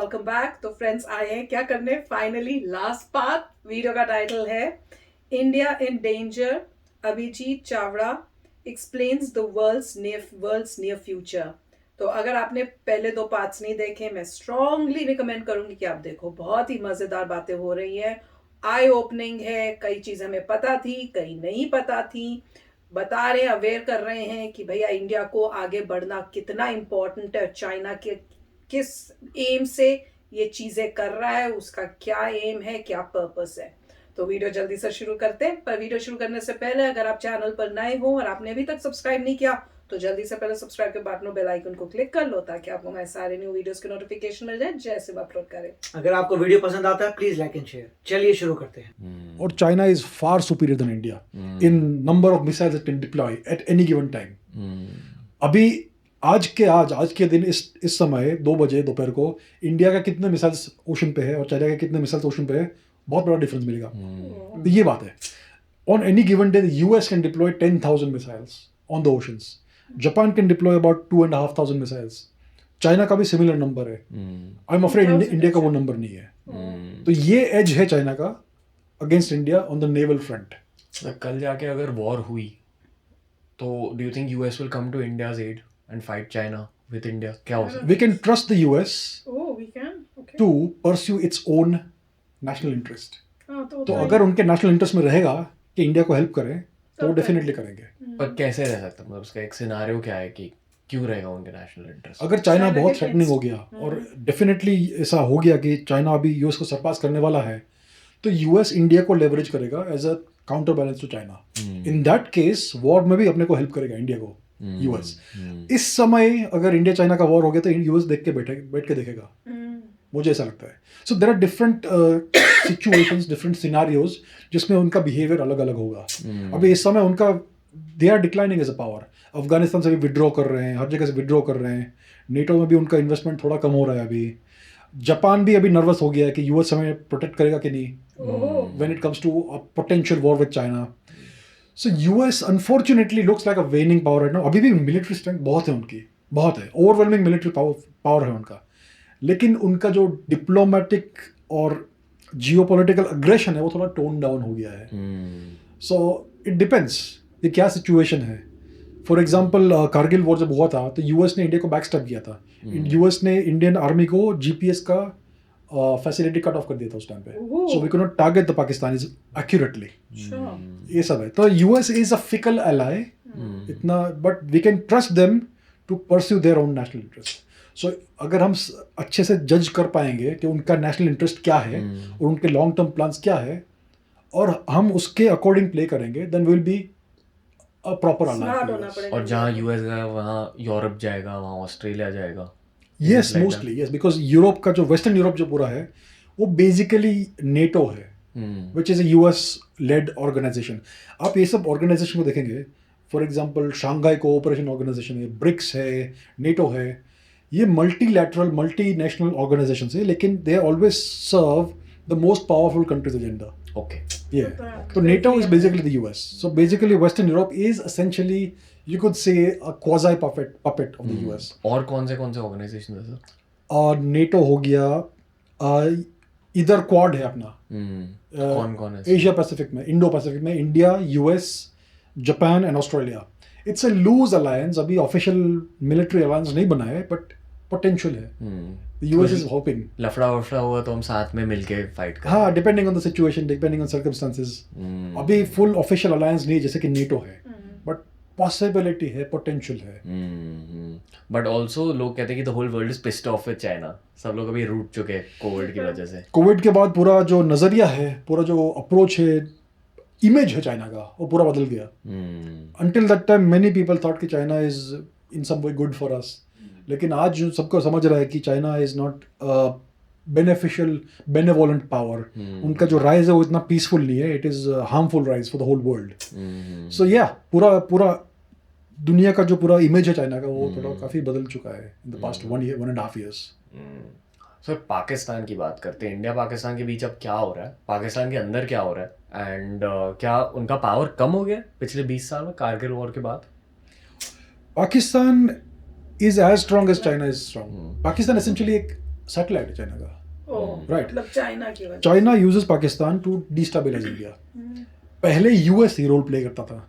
Welcome back. तो friends आए हैं क्या करने, फाइनली लास्ट पार्ट। वीडियो का टाइटल है India in danger, Abhijit Chawda explains the world's near future. तो अगर आपने पहले दो पार्ट्स नहीं देखे, मैं स्ट्रांगली रिकमेंड करूंगी कि आप देखो। बहुत ही मजेदार बातें हो रही हैं, आई ओपनिंग है। कई चीजें हमें पता थी, कई नहीं पता थी। बता रहे हैं, अवेयर कर रहे हैं कि भैया इंडिया को आगे बढ़ना कितना इंपॉर्टेंट है, चाइना के किस एम से ये चीजें कर रहा है, उसका क्या एम है, क्या पर्पस है। तो वीडियो जल्दी से शुरू करते हैं। पर वीडियो शुरू करने से पहले अगर आप चैनल पर नए हो और आपने अभी तक सब्सक्राइब नहीं किया तो जल्दी से पहले सब्सक्राइब के बटन बेल आइकन को क्लिक कर लो ताकि आपको हमारे सारे न्यू वीडियोस के नोटिफिकेशन मिल जाए जैसे हम अपलोड करें। अगर आपको वीडियो पसंद आता है प्लीज लाइक एंड शेयर। चलिए शुरू करते हैं। और China is far superior than India in number of missiles it can deploy at any given time. अभी आज के दिन इस समय 2 बजे दोपहर को इंडिया का कितने मिसाइल्स ओशन पे है और चाइना के कितने मिसाइल्स ओशन पे है, बहुत बड़ा डिफरेंस मिलेगा। तो ये बात है। On any given day US can deploy 10,000 missiles on the oceans. Japan can deploy about 2,500 missiles. China का भी सिमिलर नंबर है। आई एम अफ्रेड इंडिया का वो नंबर नहीं है। तो ये एज है चाइना का against India on the naval front. कल जाके अगर वॉर हुई तो do you think US will come to India's aid and fight China with India? क्या हो सकता है? We can trust the US we can to pursue its own national interest. तो अगर उनके नेशनल इंटरेस्ट में रहेगा कि इंडिया को हेल्प करें तो वो डेफिनेटली करेंगे। पर कैसे रह सकता है? मतलब उसका एक सिनारियो क्या है कि क्यों रहेगा उनके नेशनल इंटरेस्ट? अगर चाइना चाइना बहुत के थ्रेटनिंग हो गया और डेफिनेटली ऐसा हो गया कि चाइना अभी यूएस को सरपास करने वाला है तो यूएस इंडिया को लेवरेज करेगा as a counter balance to China. In that case war में भी अपने को हेल्प करेगा इंडिया को यूएस। इस समय अगर इंडिया चाइना का वॉर हो गया तो यूएस बैठ के देखेगा, मुझे ऐसा लगता है। So there are different situations, different scenarios जिसमें उनका बिहेवियर अलग अलग होगा। अभी इस समय उनका they are declining as a power. Afghanistan से भी विड्रॉ कर रहे हैं, हर जगह से विड्रॉ कर रहे हैं। नेटो में भी उनका इन्वेस्टमेंट थोड़ा कम हो रहा है अभी। जापान भी अभी नर्वस हो गया है कि यूएस हमें प्रोटेक्ट करेगा कि नहीं when it comes to a potential war with China. So US unfortunately looks like a waning power right now. अभी भी मिलिट्री स्ट्रेंथ बहुत है उनकी, बहुत है, ओवरवेलमिंग मिलिट्री पावर है उनका। लेकिन उनका जो डिप्लोमेटिक और जियोपॉलिटिकल अग्रेशन है वो थोड़ा टोन डाउन हो गया है। सो इट डिपेंड्स ये क्या सिचुएशन है। फॉर एग्जाम्पल कारगिल वॉर जब हुआ था तो यूएस ने इंडिया को बैकस्टैप किया था। यूएस ने इंडियन आर्मी को जीपीएस का फैसिलिटी कट ऑफ कर दिया था उस टाइम पे। So we can not target the Pakistanis accurately. ये सब है। तो US is a fickle ally इतना, but we can trust them to pursue their own national interest. So अगर हम अच्छे से जज कर पाएंगे कि उनका नेशनल इंटरेस्ट क्या है और उनके लॉन्ग टर्म प्लान्स क्या है और हम उसके अकॉर्डिंग प्ले करेंगे, then will be a proper alliance. और जहाँ यूएस गया वहाँ यूरोप जाएगा, वहाँ ऑस्ट्रेलिया जाएगा। Yes, mostly yes, because Europe का जो वेस्टर्न यूरोप जो पूरा है वो बेसिकली नेटो है, which is a US led organisation. आप ये सब ऑर्गेनाइजेशन को देखेंगे, for example Shanghai cooperation organisation है, ब्रिक्स है, नेटो है, ये मल्टीलैटरल मल्टी नेशनल ऑर्गेनाइजेशन है, लेकिन they always serve the most powerful countries agenda. Okay, So NATO is basically the US. So basically Western Europe is essentially, you could say, a quasi puppet of the US. और कौन से organisation है sir? NATO हो गया, इधर quad है अपना। कौन है? एशिया पैसिफिक में, इंडो पैसिफिक में India, US, Japan and Australia. It's a loose alliance, अभी ऑफिशियल मिलिट्री अलायंस नहीं बना है बट पोटेंशियल है। यूएस इज होपिंग लफड़ा वफड़ा हुआ तो हम साथ में मिलके फाइट करें। हाँ, depending on the situation, depending on circumstances. अभी फुल ऑफिशियल अलायंस नहीं जैसे कि नेटो है, बट पॉसिबिलिटी है, पोटेंशियल है। बट ऑल्सो लोग कहते हैं कि the whole world is pissed off with China. सब लोग अभी रूठ चुके हैं कोविड की वजह से। कोविड के बाद पूरा जो नजरिया है, पूरा जो अप्रोच है, इमेज है चाइना का, वो पूरा बदल गया। Until that time many people thought कि China is in some way good for us, लेकिन आज जो सबको समझ रहा है कि China is not beneficial benevolent power. उनका जो राइज है वो इतना पीसफुल नहीं है, it is harmful rise for the whole world. So या पूरा दुनिया का जो पूरा इमेज है चाइना का वो थोड़ा काफ़ी बदल चुका है in the past 1.5 years। Sir Pakistan की बात करते हैं, इंडिया पाकिस्तान के बीच अब क्या हो रहा है, पाकिस्तान के अंदर क्या हो रहा है, एंड क्या उनका पावर कम हो गया पिछले 20 साल में कारगिल वॉर के बाद? Pakistan is as strong as China is strong. Pakistan essentially एक सैटेलाइट है चाइना का. Right. मतलब चाइना की वजह China uses Pakistan to destabilise India. पहले यूएस ही रोल प्ले करता था,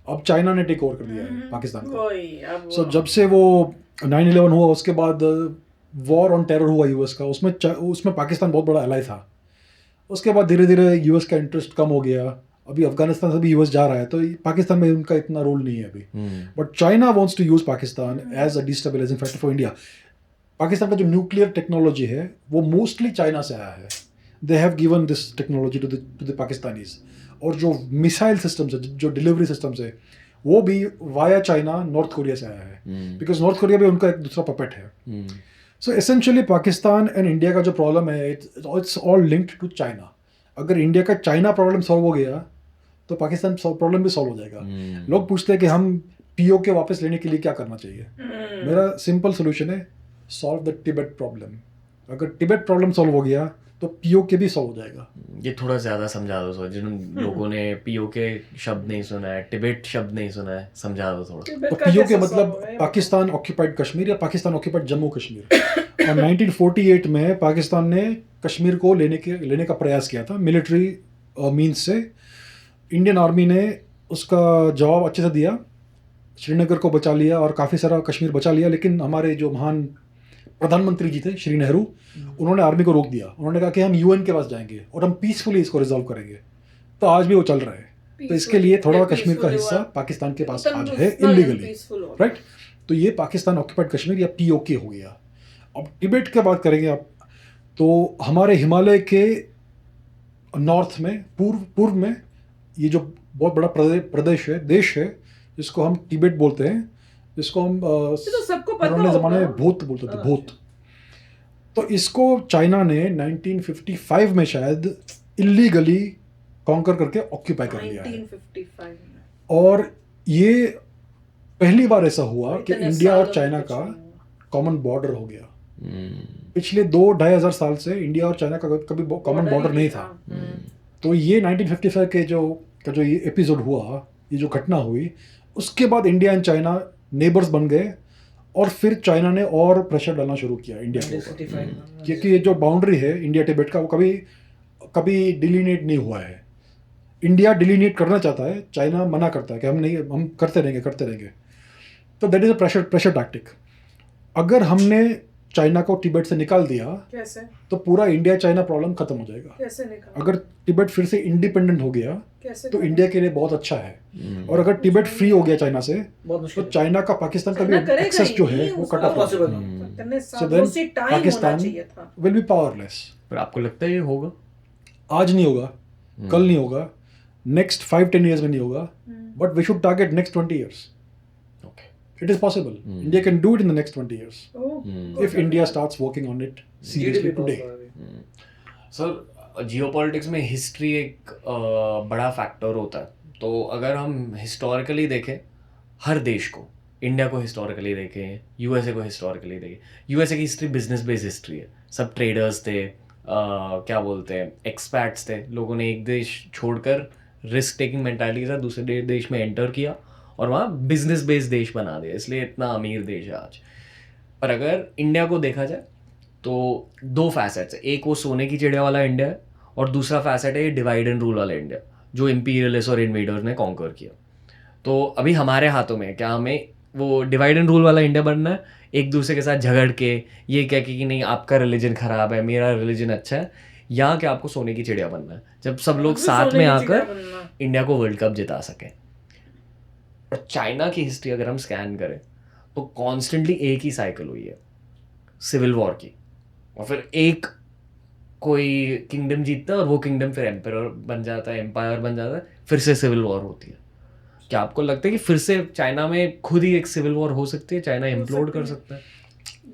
अब चाइना ने टेक ओवर कर दिया है पाकिस्तान को. वही अब सो जब से वो 9/11 हुआ उसके बाद वॉर ऑन टेरर हुआ यूएस का, उसमें पाकिस्तान बहुत बड़ा एलाई था. उसके बाद धीरे धीरे यूएस का इंटरेस्ट कम हो गया. अभी अफगानिस्तान से भी यूएस जा रहा है, तो पाकिस्तान में उनका इतना रोल नहीं है अभी. But China wants to use Pakistan as a destabilising factor for India. Pakistan का जो न्यूक्लियर टेक्नोलॉजी है वो मोस्टली चाइना से आया है. They have given this technology to the Pakistanis. और जो मिसाइल सिस्टम्स है, जो डिलीवरी सिस्टम्स है, वो भी वाया चाइना नॉर्थ कोरिया से आया है, बिकॉज नॉर्थ कोरिया भी उनका एक दूसरा पपेट है. So essentially Pakistan and India का जो प्रॉब्लम है, it's all linked to China. अगर इंडिया का चाइना प्रॉब्लम सॉल्व हो गया तो पाकिस्तान प्रॉब्लम भी सॉल्व हो जाएगा. लोग पूछते हैं कि हम पीओके वापस लेने के लिए क्या करना चाहिए. मेरा सिंपल सोल्यूशन है, सॉल्व द टिबेट प्रॉब्लम. अगर टिबेट प्रॉब्लम सॉल्व हो गया तो पीओके भी सॉल्व हो जाएगा. ये थोड़ा ज़्यादा समझा दो सर, जिन लोगों ने पीओके शब्द नहीं सुना है, टिबेट शब्द नहीं सुना है, समझा दो थोड़ा. तिब्बत तो का पीओके कैसे मतलब solve होगा ये? पाकिस्तान ऑक्यूपाइड कश्मीर या पाकिस्तान ऑक्यूपाइड जम्मू कश्मीर. और 1948 में पाकिस्तान ने कश्मीर को लेने का प्रयास किया था मिलिट्री मीन्स से. इंडियन आर्मी ने उसका जवाब अच्छे से दिया, श्रीनगर को बचा लिया और काफ़ी सारा कश्मीर बचा लिया. लेकिन हमारे जो महान प्रधानमंत्री जी थे श्री नेहरू, उन्होंने आर्मी को रोक दिया. उन्होंने कहा कि हम यूएन के पास जाएंगे और हम पीसफुली इसको रिजॉल्व करेंगे. तो आज भी वो चल रहा है. तो इसके लिए थोड़ा कश्मीर का हिस्सा पाकिस्तान के पास आज है इलीगली, राइट. तो ये पाकिस्तान ऑक्यूपाइड कश्मीर या पीओके हो गया. अब टिबेट की बात करेंगे आप, तो हमारे हिमालय के नॉर्थ में पूर्व में ये जो बहुत बड़ा प्रदेश है, देश है, जिसको हम टिबेट बोलते हैं, जिसको हम ये तो सबको पता पुराने ज़माने में होगा. भूत बोलते थे, भूत. तो इसको चाइना ने 1955 में शायद इलीगली कॉन्कर करके ऑक्यूपाई कर लिया है. 1955 में. और ये पहली बार ऐसा हुआ कि इतने इंडिया और सालों में चाइना कुछ का नहीं हुआ. कॉमन बॉर्डर हो गया. पिछले 2-2.5 साल से इंडिया और चाइना का कभी कॉमन बॉर्डर नहीं था. तो ये 1955 के जो ये एपिसोड हुआ, ये जो घटना हुई, उसके बाद इंडिया एंड चाइना नेबर्स बन गए. और फिर चाइना ने और प्रेशर डालना शुरू किया इंडिया के ऊपर, 1955 में. क्योंकि ये जो बाउंड्री है इंडिया टिबेट का, वो कभी डिलीनेट नहीं हुआ है. इंडिया डिलीनेट करना चाहता है, चाइना मना करता है कि हम करते रहेंगे. तो that is a pressure tactic. अगर हमने चाइना को टिबेट से निकाल दिया कैसे तो पूरा इंडिया चाइना प्रॉब्लम खत्म हो जाएगा. कैसे निकाल अगर टिबेट फिर से इंडिपेंडेंट हो गया कैसे तो इंडिया के लिए बहुत अच्छा है. और अगर टिबेट फ्री हो गया चाइना से, बहुत तो मुश्किल है. चाइना का पाकिस्तान का चाइना भी करेगा एक्सेस ही जो नहीं, है वो उसका कट ऑफ possible इतने So सालों then से टाइम होना पाकिस्तान चाहिए था. Will be powerless. पर आपको लगता है ये होगा? आज नहीं होगा, कल नहीं होगा, नेक्स्ट 5-10 years में नहीं होगा, but we should target next 20 years. Okay. It is possible. India can do it in the next 20 years Oh, if India starts working on it seriously GDP बहुत today. बड़ा है. सर जियोपॉलिटिक्स में history एक बड़ा factor होता है. तो अगर हम हिस्टोरिकली देखें हर देश को, इंडिया को हिस्टोरिकली देखें, यूएसए को हिस्टोरिकली देखें, यूएसए की हिस्ट्री बिजनेस बेस्ड हिस्ट्री है. सब ट्रेडर्स थे, क्या बोलते हैं, एक्सपैट्स थे. लोगों ने एक देश छोड़कर रिस्क टेकिंग मेंटालिटी के साथ दूसरे देश में एंटर किया और वहाँ बिजनेस बेस्ड देश बना दिया, इसलिए इतना अमीर देश है आज. पर अगर इंडिया को देखा जाए तो 2 फैसेट्स है. एक वो सोने की चिड़िया वाला इंडिया है और दूसरा फैसेट है ये डिवाइड एंड रूल वाला इंडिया, जो इंपीरियलिस्ट और इन्वेडर्स ने कॉन्कर किया. तो अभी हमारे हाथों में है, क्या हमें वो डिवाइड एंड रूल वाला इंडिया बनना है, एक दूसरे के साथ झगड़ के ये कह के कि नहीं आपका रिलीजन खराब है, मेरा रिलीजन अच्छा है, या कि आपको सोने की चिड़िया बनना है, जब सब लोग साथ में आकर इंडिया को वर्ल्ड कप जिता सकें. और चाइना की हिस्ट्री अगर हम स्कैन करें तो कॉन्स्टेंटली एक ही साइकिल हुई है, सिविल वॉर की. और फिर एक कोई किंगडम जीतता है और वो किंगडम फिर एम्पायर बन जाता है, फिर से सिविल वॉर होती है. क्या आपको लगता है कि फिर से चाइना में खुद ही एक सिविल वॉर हो सकती है, चाइना इम्प्लोड कर सकता है?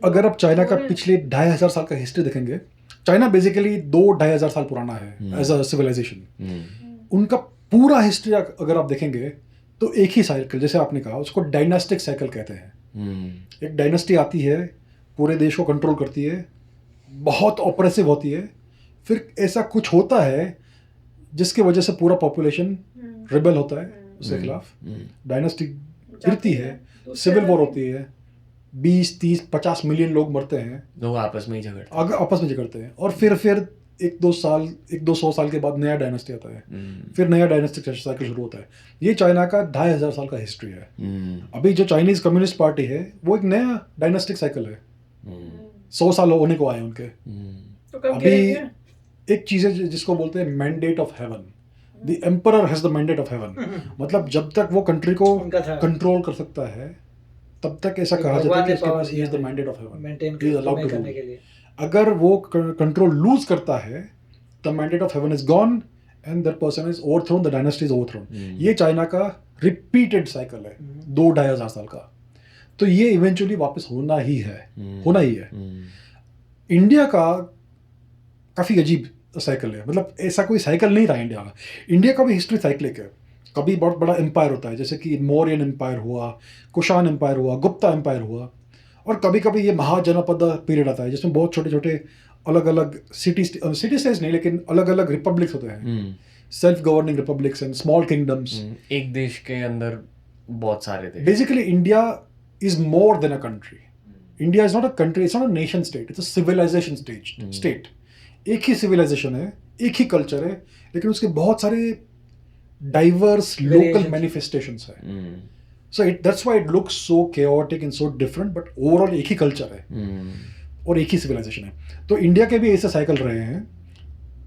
अगर आप चाइना का पिछले 2,500 साल का हिस्ट्री देखेंगे, चाइना बेसिकली 2-2,500 साल पुराना है एज अ सिविलाइजेशन. उनका पूरा हिस्ट्री अगर आप देखेंगे तो एक ही साइकिल, जैसे आपने कहा, उसको डायनास्टिक साइकिल कहते हैं. एक डायनेस्टी आती है, पूरे देश को कंट्रोल करती है, बहुत ऑपरेसिव होती है, फिर ऐसा कुछ होता है जिसकी वजह से पूरा पॉपुलेशन रिबेल होता है उसके खिलाफ, डायनेस्टी गिरती है, सिविल वॉर होती है, 20-30-50 मिलियन लोग मरते हैं, लोग आपस में ही झगड़ते अगर आपस में झगड़ते हैं, और फिर 1-2 साल के बाद नया डायनेस्टी आता है, हैं। फिर नया डायनेस्टिक साइकिल शुरू होता है। ये चाइना का 2500 साल का हिस्ट्री है। अभी जो चाइनीज कम्युनिस्ट पार्टी है वो एक नया डायनेस्टिक साइकिल है, 100 साल होने को आए उनके। तो कब अभी गिरेंगे? एक चीज़ है जिसको बोलते हैं mandate of haven, the emperor has the mandate of haven. मतलब जब तक वो कंट्री को उनका था। कंट्रोल कर सकता है तब तक ऐसा कहा जाता है कि उसके पास is the mandate of heaven, maintain he is allowed to करने रूल। के लिए। अगर वो कंट्रोल लूज करता है, the mandate of heaven is gone and that person is overthrown, the dynasty is overthrown. ये चाइना का रिपीटेड साइकिल है 2-2.5 साल का। तो ये इवेंचुअली वापस होना ही है, होना ही है। इंडिया का काफ़ी अजीब साइकिल है, मतलब ऐसा कोई साइकिल नहीं था इंडिया का। इंडिया का भी हिस्ट्री साइक्लिक है। कभी बहुत बड़ा एम्पायर होता है, जैसे कि मौर्यन एम्पायर हुआ, कुषाण एम्पायर हुआ, गुप्ता एम्पायर हुआ, और कभी कभी ये महाजनपद पीरियड आता है जिसमें बहुत छोटे छोटे अलग अलग सिटी स्टेट्स नहीं, लेकिन अलग अलग रिपब्लिक्स होते हैं, self governing republics and small kingdoms. एक देश के अंदर बहुत सारे थे। Basically India is more than a country. India is not a country, it's not a nation state, it's a civilisation state. एक ही सिविलाइजेशन है, एक ही कल्चर है, लेकिन उसके बहुत सारे डाइवर्स लोकल मैनिफेस्टेशंस है। So that's why it looks so chaotic and so different, but overall एक ही कल्चर है और एक ही सिविलाइजेशन है। तो इंडिया के भी ऐसे साइकिल रहे हैं।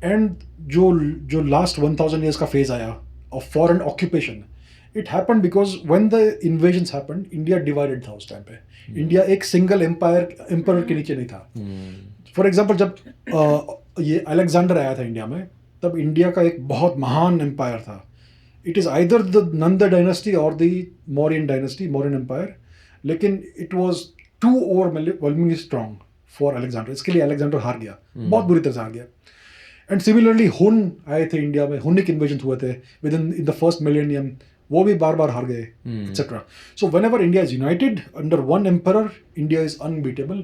एंड जो लास्ट 1000 years का फेज आया of foreign occupation, it happened because when the invasions happened, India divided था उस टाइम पे। इंडिया एक सिंगल एम्पायर के नीचे नहीं था। फॉर एग्जाम्पल जब ये अलेक्जेंडर आया था इंडिया में, तब इंडिया का एक बहुत महान एम्पायर था। It is either the Nanda dynasty or the Mauryan dynasty, Mauryan empire, लेकिन it was too overwhelmingly strong for Alexander. इसके लिए अलेक्जेंडर हार गया, बहुत बुरी तरह से हार गया। एंड सिमिलरली हुन आए थे इंडिया में, हुनिक इन्वेजन हुए थे with in the first millennium, वो भी बार बार हार गए, etcetera. So when ever India is United under one emperor, India is unbeatable.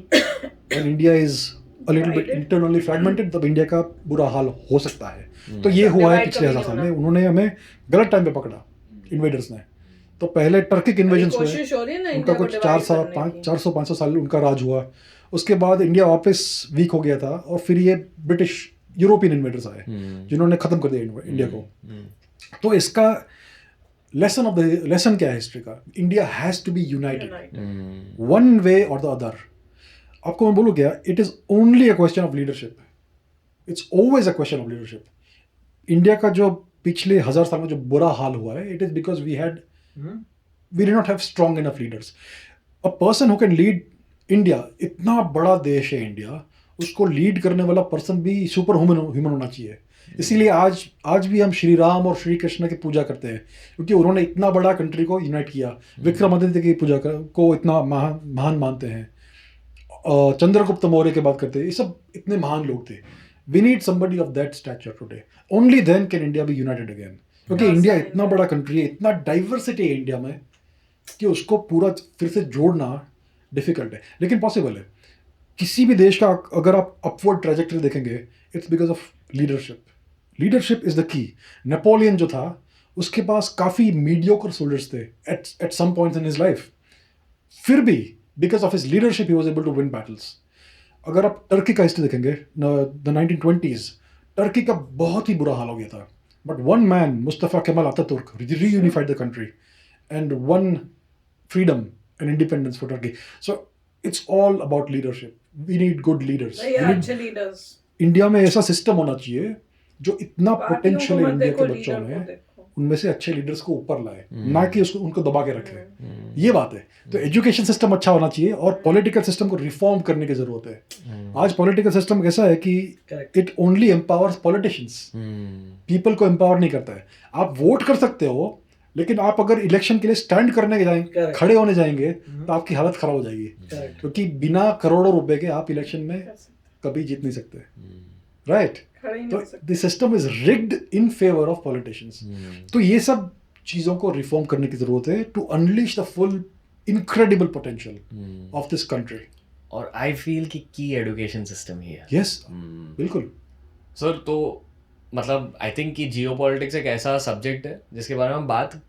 And India is a little bit internally fragmented, तब इंडिया का बुरा हाल हो सकता है। तो ये हुआ है पिछले 1000 साल में। उन्होंने हमें गलत टाइम पे पकड़ा, इन्वेडर्स ने। तो पहले टर्किक इन्वेजन हुए, कोशिश हो रही है ना उनका इंडिया को कुछ divide करने की। 400-500 साल उनका राज हुआ। उसके बाद इंडिया वापस वीक हो गया था, और फिर ये ब्रिटिश यूरोपियन इन्वेडर्स आए जिन्होंने खत्म कर दिया इंडिया को। तो इसका लेसन क्या है हिस्ट्री का? India has to be united one way और द अदर। आपको मैं बोलूँ क्या, it is only a question of leadership. It's always a question of leadership. India का जो पिछले 1000 साल में जो बुरा हाल हुआ है, it is because we did not have strong enough leaders. A person who can lead India, इतना बड़ा देश है इंडिया, उसको लीड करने वाला पर्सन भी सुपर ह्यूमन होना चाहिए। इसीलिए आज भी हम श्री राम और श्री कृष्ण की पूजा करते हैं, क्योंकि उन्होंने इतना बड़ा कंट्री को यूनाइट किया। विक्रमादित्य की पूजा को इतना महान मानते हैं। चंद्रगुप्त मौर्य की बात करते हैं, ये सब इतने महान लोग थे। We need somebody of that stature today, only then can India be united again. क्योंकि इंडिया इतना बड़ा कंट्री है, इतना डाइवर्सिटी है इंडिया में, कि उसको पूरा फिर से जोड़ना डिफिकल्ट है, लेकिन पॉसिबल है। किसी भी देश का अगर आप अपवर्ड ट्रेजेक्टरी देखेंगे, it's because of leadership. Leadership is the key. Napoleon जो था, उसके पास काफ़ी मीडियोकर सोल्जर्स थे at some points in his life, फिर भी because of his leadership he was able to win battles. अगर आप टर्की का हिस्ट्री देखेंगे, द 1920s, टर्की का बहुत ही बुरा हाल हो गया था, but one man, Mustafa Kemal Ataturk, reunified the country and won freedom and independence for Turkey. So it's all about leadership. We need good leaders. नहीं, We need- अच्छे लीडर्स। इंडिया में ऐसा सिस्टम होना चाहिए जो इतना बाकियों को पोटेंशियल है मत इंडिया देखो, के बच्चों लीडर को में, देखो। उनमें से अच्छे लीडर्स को ऊपर लाए, ना कि उनको दबा के रखे। ये बात है। तो एजुकेशन सिस्टम अच्छा होना चाहिए, और पॉलिटिकल सिस्टम को रिफॉर्म करने की जरूरत है। आज पॉलिटिकल सिस्टम कैसा है कि Correct. It only empowers politicians, people को एम्पावर नहीं करता है। आप वोट कर सकते हो, लेकिन आप अगर इलेक्शन के लिए स्टैंड करने जाएंगे, Correct. खड़े होने जाएंगे, तो आपकी हालत खराब हो जाएगी। Correct. क्योंकि बिना करोड़ों रुपए के आप इलेक्शन में कभी जीत नहीं सकते, राइट? खड़े ही नहीं तो हो सकते। The system is rigged in favour of politicians. तो ये सब चीजों को रिफॉर्म करने की जरूरत है to unleash the full incredible potential of this country. और आई फील कि एजुकेशन सिस्टम ही है। यस, बिल्कुल। सर, तो मतलब आई थिंक कि जियो पॉलिटिक्स एक ऐसा सब्जेक्ट है जिसके बारे में हम बात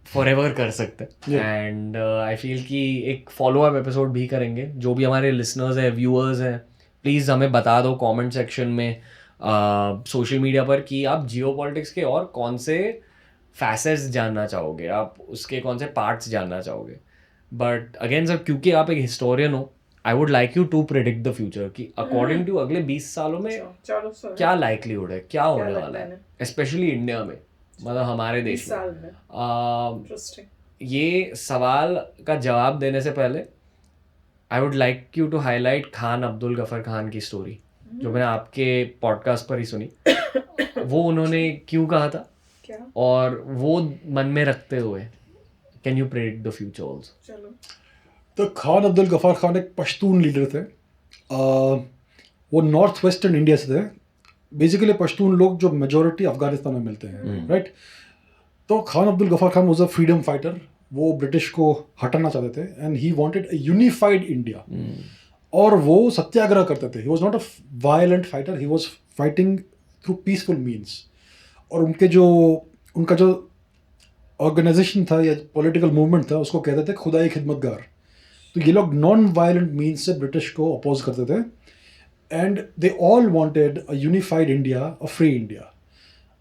फॉरएवर कर सकते हैं एंड आई फील कि एक फॉलो अप एपिसोड भी करेंगे जो भी हमारे लिसनर्स हैं व्यूअर्स हैं प्लीज़ हमें बता दो कमेंट सेक्शन में सोशल मीडिया पर कि आप जियो पॉलिटिक्स के और कौन से फैसेट्स जानना चाहोगे आप उसके कौन से पार्ट्स जानना चाहोगे बट अगेन सर क्योंकि आप एक हिस्टोरियन हो I would like you to predict the future कि अकॉर्डिंग टू अगले 20 सालों में चलो सर क्या लाइकलीहुड है क्या होने लगता वाला है है स्पेशली इंडिया में मतलब हमारे देश 20 में साल में इंटरेस्टिंग ये सवाल का जवाब देने से पहले I would like you to highlight Khan Abdul Ghaffar Khan की स्टोरी जो मैंने आपके पॉडकास्ट पर ही सुनी वो उन्होंने क्यों कहा था क्या और वो मन में रखते हुए can you predict the future also चलो तो खान अब्दुल गफार खान एक पश्तून लीडर थे वो नॉर्थ वेस्टर्न इंडिया से थे बेसिकली पश्तून लोग जो मेजोरिटी अफगानिस्तान में मिलते हैं राइट तो Khan Abdul Ghaffar Khan was a freedom fighter वो ब्रिटिश को हटाना चाहते थे and he wanted a unified India और वो सत्याग्रह करते थे he was not a violent fighter he was fighting through peaceful means और उनका जो ऑर्गेनाइजेशन था या पॉलिटिकल मूवमेंट था उसको कहते थे खुदाई खिदमतगार तो ये लोग नॉन वायलेंट मीन्स से ब्रिटिश को अपोज करते थे and they all wanted a unified India a free India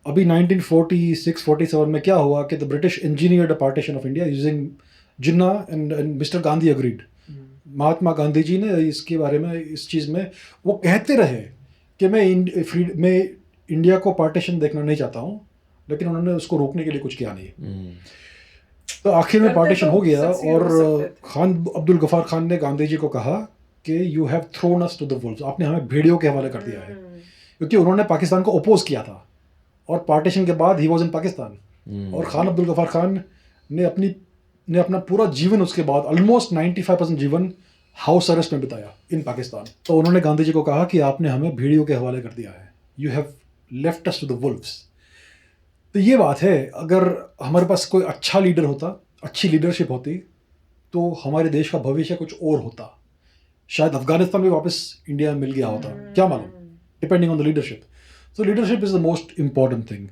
अभी 1946-47 में क्या हुआ कि the British engineered a partition of India using Jinnah and mister Gandhi agreed Mahatma Gandhi ji ने इसके बारे में इस चीज़ में वो कहते रहे कि मैं इंडिया को पार्टीशन देखना नहीं चाहता हूँ लेकिन उन्होंने उसको रोकने के लिए कुछ किया नहीं तो आखिर में पार्टीशन हो गया और खान अब्दुल गफार खान ने गांधी जी को कहा कि you have thrown us to the wolves आपने हमें भेड़ियों के हवाले कर दिया है क्योंकि उन्होंने पाकिस्तान को अपोज किया था और पार्टीशन के बाद ही वाज इन पाकिस्तान और खान अब्दुल गफार खान ने अपना पूरा जीवन उसके बाद ऑलमोस्ट 95% जीवन हाउस अरेस्ट में बिताया इन पाकिस्तान तो उन्होंने गांधी जी को कहा कि आपने हमें भेड़ियों के हवाले कर दिया है you have left us to the wolves तो ये बात है अगर हमारे पास कोई अच्छा लीडर होता अच्छी लीडरशिप होती तो हमारे देश का भविष्य कुछ और होता शायद अफगानिस्तान भी वापस इंडिया में मिल गया होता क्या मालूम depending on the leadership so leadership is the most important thing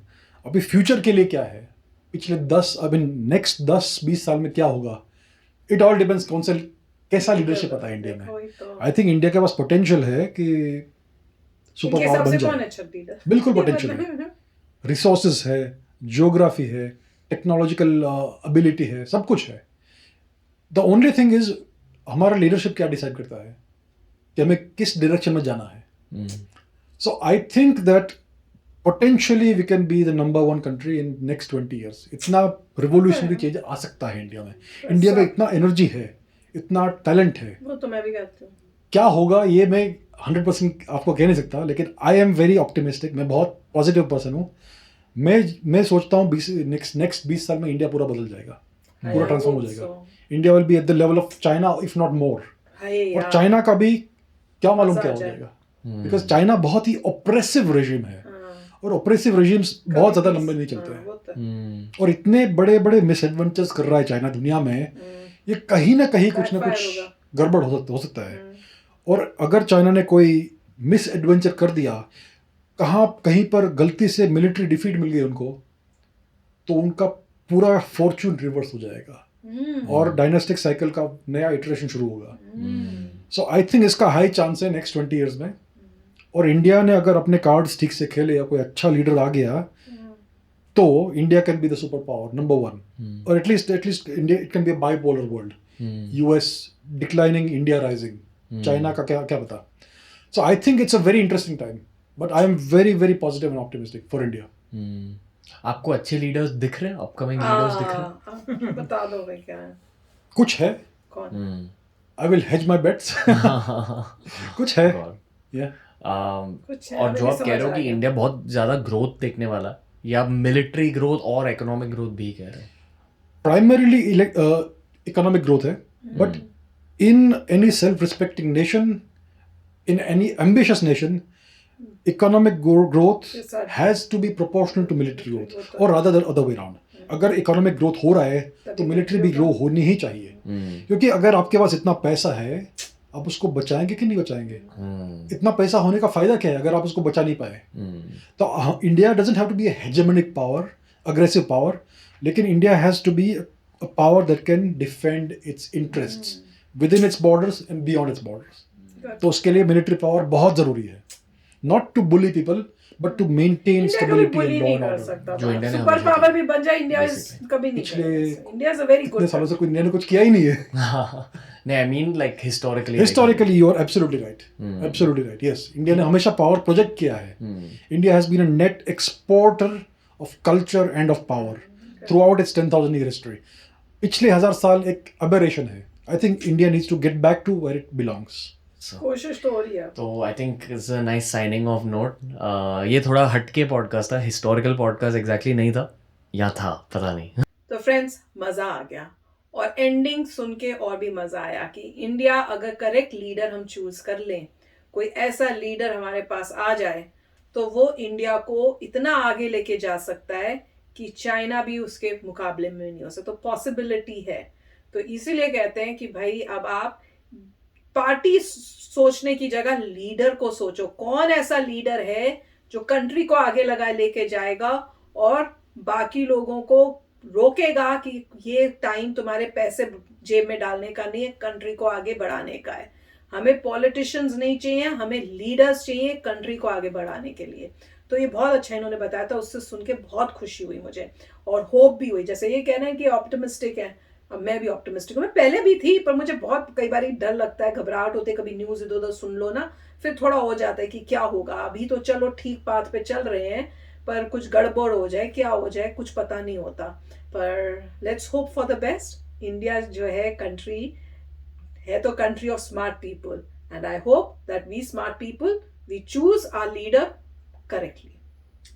अभी फ्यूचर के लिए क्या है पिछले नेक्स्ट 10-20 साल में क्या होगा इट ऑल डिपेंड्स कैसा लीडरशिप आता है इंडिया में आई थिंक इंडिया के पास पोटेंशियल है कि सुपर पावर बन जाए बिल्कुल पोटेंशियल है रिसोर्सेज है जियोग्राफी है टेक्नोलॉजिकल एबिलिटी है सब कुछ है द ओनली थिंग इज हमारा लीडरशिप क्या डिसाइड करता है कि हमें किस डायरेक्शन में जाना है so I think that potentially we can be the number 1 country in next 20 years इतना रिवोल्यूशनरी चेंज आ सकता है इंडिया में इंडिया में इतना एनर्जी है इतना टैलेंट है वो तो मैं भी कहती हूँ क्या होगा ये मैं 100% आपको कह नहीं सकता लेकिन आई एम वेरी ऑप्टिमिस्टिक मैं बहुत पॉजिटिव पर्सन हूँ मैं सोचता हूँ नेक्स्ट 20 साल में इंडिया पूरा बदल जाएगा पूरा ट्रांसफॉर्म हो जाएगा India will be at the level of China if not more और चाइना का भी क्या मालूम क्या हो जाएगा बिकॉज चाइना बहुत ही ऑप्रेसिव रेजिम है और ऑप्रेसिव रेजिम्स बहुत ज़्यादा लंबे नहीं चलते हैं और इतने बड़े बड़े मिसएडवेंचर्स कर रहा है चाइना दुनिया में ये कहीं ना कहीं कुछ ना कुछ गड़बड़ हो सकता है और अगर चाइना ने कोई मिस एडवेंचर कर दिया कहीं पर गलती से मिलिट्री डिफीट मिल गई उनको तो उनका पूरा फॉर्चून रिवर्स हो जाएगा और डायनेस्टिक साइकिल का नया इटरेशन शुरू होगा सो आई थिंक इसका हाई चांस है नेक्स्ट 20 ईयर्स में और इंडिया ने अगर अपने कार्ड्स ठीक से खेले या कोई अच्छा लीडर आ गया तो India can be the super power number 1 और at least India it can be a bipolar world US declining India rising China का क्या पता so I think it's a very interesting time but I am very very positive and optimistic for India आपको अच्छे leaders दिख रहे हैं upcoming leaders दिख रहे हैं बता दो भाई क्या है कुछ है कौन I will hedge my bets कुछ है या कुछ है और जो आप कह रहे हो कि इंडिया बहुत ज़्यादा ग्रोथ देखने वाला या मिलिट्री ग्रोथ और इकोनॉमिक ग्रोथ भी कह रहे हैं प्राइमरीली इकोनॉमिक ग्रोथ है but in any self respecting nation in any ambitious nation economic growth has to be proportional to military growth or rather the other way around अगर economic growth हो रहा है तो मिलिट्री भी grow होनी ही चाहिए क्योंकि अगर आपके पास इतना पैसा है आप उसको बचाएंगे कि नहीं बचाएंगे इतना पैसा होने का फायदा क्या है अगर आप उसको बचा नहीं पाए तो India doesn't have to be a hegemonic power aggressive power लेकिन India has to be a power that can defend its interests within its borders and beyond its borders. तो उसके लिए मिलिट्री पावर बहुत ज़रूरी है. Not to bully people but to maintain India कभी stability bully and law नहीं and कर order. सकता. जो इंडिया ने सुपर हमेशा पावर किया. भी बन जाए, इंडिया Basically. कभी नहीं पिछले करेगा. इंडिया इज अ वेरी इतने गुड. सालों से कोई इंडिया ने कुछ किया ही नहीं है. नहीं, I mean like historically. Historically, you are absolutely right. Absolutely right. Yes, India ने हमेशा power project किया है. India has been a net exporter of culture and of power throughout its 10,000 year history. पिछले 1000 साल एक aberration है. I think India needs to get back to where it belongs. कोशिश तो हो रही है. तो आई think it's a nice signing off note. ये थोड़ा हटके पॉडकास्ट था, हिस्टोरिकल पॉडकास्ट एग्जैक्टली नहीं था, या था पता नहीं. तो फ्रेंड्स, मजा आ गया और एंडिंग सुन के और भी मजा आया कि इंडिया अगर करेक्ट लीडर हम चूज कर लें, कोई ऐसा लीडर हमारे पास आ जाए, तो वो इंडिया को इतना आगे लेके जा सकता है कि चाइना भी उसके मुकाबले में नहीं हो सकता. तो पॉसिबिलिटी है. तो इसीलिए कहते हैं कि भाई अब आप पार्टी सोचने की जगह लीडर को सोचो. कौन ऐसा लीडर है जो कंट्री को आगे लगा लेके जाएगा और बाकी लोगों को रोकेगा कि ये टाइम तुम्हारे पैसे जेब में डालने का नहीं है, कंट्री को आगे बढ़ाने का है. हमें पॉलिटिशियंस नहीं चाहिए, हमें लीडर्स चाहिए कंट्री को आगे बढ़ाने के लिए. तो ये बहुत अच्छा इन्होंने बताया था, उससे सुन के बहुत खुशी हुई मुझे और होप भी हुई. जैसे ये कहना है कि ऑप्टिमिस्टिक है, अब मैं भी ऑप्टिमिस्टिक हूँ. मैं पहले भी थी, पर मुझे बहुत कई बार डर लगता है, घबराहट होती है, कभी न्यूज़ इधर उधर सुन लो ना, फिर थोड़ा हो जाता है कि क्या होगा. अभी तो चलो ठीक पाथ पे चल रहे हैं, पर कुछ गड़बड़ हो जाए, क्या हो जाए, कुछ पता नहीं होता. पर let's hope for the best. India जो है कंट्री है तो country of smart people, and I hope that we smart people we choose our leader correctly.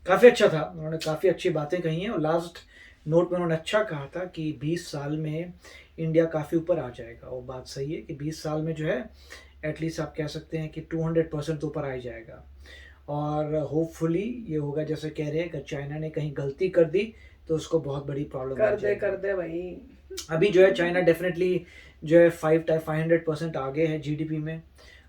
काफ़ी अच्छा था, उन्होंने काफ़ी अच्छी बातें कही हैं और लास्ट नोट में उन्होंने अच्छा कहा था कि 20 साल में इंडिया काफ़ी ऊपर आ जाएगा. वो बात सही है कि 20 साल में जो है एटलीस्ट आप कह सकते हैं कि 200% तो ऊपर आ ही जाएगा. और होपफुली ये होगा जैसे कह रहे हैं, अगर चाइना ने कहीं गलती कर दी तो उसको बहुत बड़ी प्रॉब्लम कर दे भाई. अभी जो है चाइना डेफिनेटली जो है 500% आगे है जीडीपी में,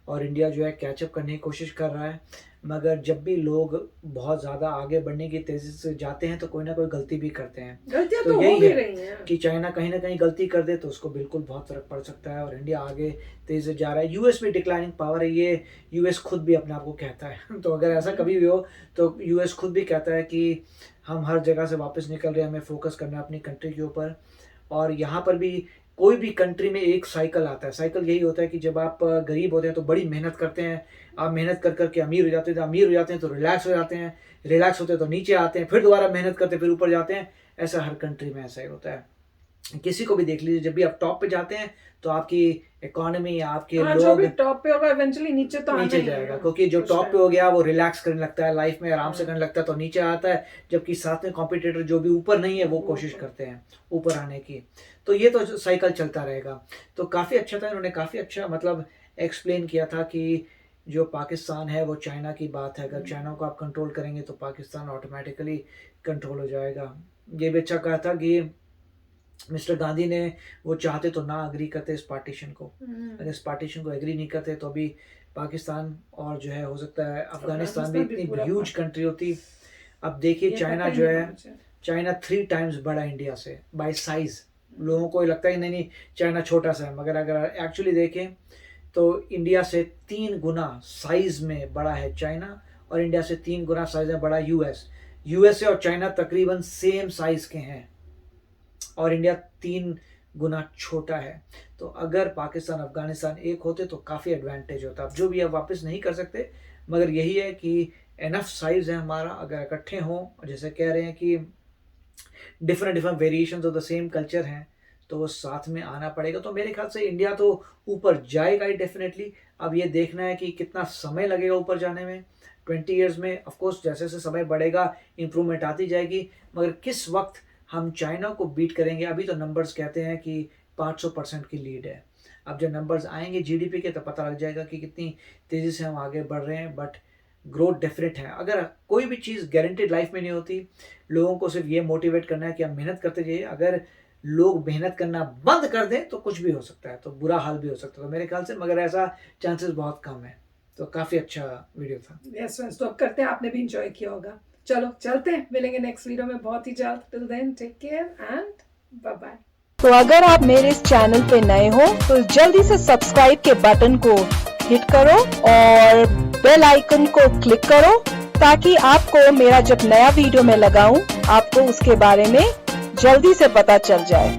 और इंडिया जो है कैचअप करने की कोशिश कर रहा है. मगर जब भी लोग बहुत ज़्यादा आगे बढ़ने की तेज़ी से जाते हैं तो कोई ना कोई गलती भी करते हैं. गलतियां तो तो हो यही भी है रही हैं कि चाइना कहीं ना कहीं गलती कर दे तो उसको बिल्कुल बहुत फर्क पड़ सकता है. और इंडिया आगे तेज़ी से जा रहा है. यूएस भी डिक्लाइनिंग पावर है, ये यूएस खुद भी अपने आप को कहता है. तो अगर ऐसा कभी भी हो तो यूएस खुद भी कहता है कि हम हर जगह से वापस निकल रहे हैं, हमें फोकस करना है अपनी कंट्री के ऊपर. और यहाँ पर भी कोई भी कंट्री में एक साइकिल आता है. साइकिल यही होता है कि जब आप गरीब होते हैं तो बड़ी मेहनत करते हैं, आप मेहनत कर करके अमीर हो जाते हैं, तो अमीर हो जाते हैं तो रिलैक्स हो जाते हैं, रिलैक्स होते हैं तो नीचे आते हैं, फिर दोबारा मेहनत करते हैं, फिर ऊपर जाते हैं. ऐसा हर कंट्री में ऐसा ही होता है. किसी को भी देख लीजिए, जब भी आप टॉप पे जाते हैं तो आपकी इकोनॉमी, आपके जो लोग भी टॉप पे होगा इवेंचुअली नीचे तो आना नीचे ही है. जाएगा. क्योंकि जो कुछ टॉप पे time. हो गया वो रिलैक्स करने लगता है, लाइफ में आराम से करने लगता है तो नीचे आता है. जबकि साथ में कॉम्पिटिटर जो भी ऊपर नहीं है वो कोशिश करते हैं ऊपर आने की. तो ये तो साइकिल चलता रहेगा. तो काफ़ी अच्छा था, इन्होंने काफ़ी अच्छा मतलब एक्सप्लेन किया था कि जो पाकिस्तान है वो चाइना की बात है. अगर चाइना को आप कंट्रोल करेंगे तो पाकिस्तान ऑटोमेटिकली कंट्रोल हो जाएगा. ये भी अच्छा कहा था कि मिस्टर गांधी ने वो चाहते तो ना अग्री करते इस पार्टीशन को. अगर इस पार्टीशन को एग्री नहीं करते तो अभी पाकिस्तान और जो है हो सकता है अफगानिस्तान भी इतनी ह्यूज कंट्री होती. अब देखिए चाइना जो है, चाइना 3 टाइम्स बड़ा इंडिया से बाय साइज. लोगों को लगता है नहीं चाइना छोटा सा है, मगर अगर एक्चुअली देखें तो इंडिया से 3 गुना साइज में बड़ा है चाइना, और इंडिया से 3 गुना साइज में बड़ा यूएसए और चाइना तकरीबन सेम साइज के हैं, और इंडिया 3 गुना छोटा है. तो अगर पाकिस्तान अफगानिस्तान एक होते तो काफ़ी एडवांटेज होता. अब जो भी अब वापस नहीं कर सकते, मगर यही है कि एनफ साइज है हमारा. अगर इकट्ठे हों, जैसे कह रहे हैं कि different variations of the same culture हैं, तो वो साथ में आना पड़ेगा. तो मेरे ख्याल से इंडिया तो ऊपर जाएगा ही डेफिनेटली. अब ये देखना है कि कितना समय लगेगा ऊपर जाने में. 20 ईयर्स में ऑफकोर्स जैसे जैसे समय बढ़ेगा इम्प्रूवमेंट आती जाएगी, मगर किस वक्त हम चाइना को बीट करेंगे. अभी तो नंबर्स कहते हैं कि 500% की लीड है. अब जब नंबर्स आएंगे जीडीपी के तो पता लग जाएगा कि कितनी तेज़ी से हम आगे बढ़ रहे हैं. बट ग्रोथ डेफिनेट है. अगर कोई भी चीज़ गारंटेड लाइफ में नहीं होती, लोगों को सिर्फ ये मोटिवेट करना है कि आप मेहनत करते जाइए. अगर लोग मेहनत करना बंद कर दें तो कुछ भी हो सकता है, तो बुरा हाल भी हो सकता है. तो मेरे ख्याल से मगर ऐसा चांसेस बहुत कम है. तो काफ़ी अच्छा वीडियो था. यस फ्रेंड्स, तो अब करते हैं, आपने भी इंजॉय किया होगा. चलो चलते हैं, मिलेंगे नेक्स्ट वीडियो में बहुत ही जल्द. Till then take care and bye bye. तो अगर आप मेरे इस चैनल पे नए हो तो जल्दी से सब्सक्राइब के बटन को हिट करो और बेल आइकन को क्लिक करो ताकि आपको मेरा जब नया वीडियो मैं लगाऊं आपको उसके बारे में जल्दी से पता चल जाए.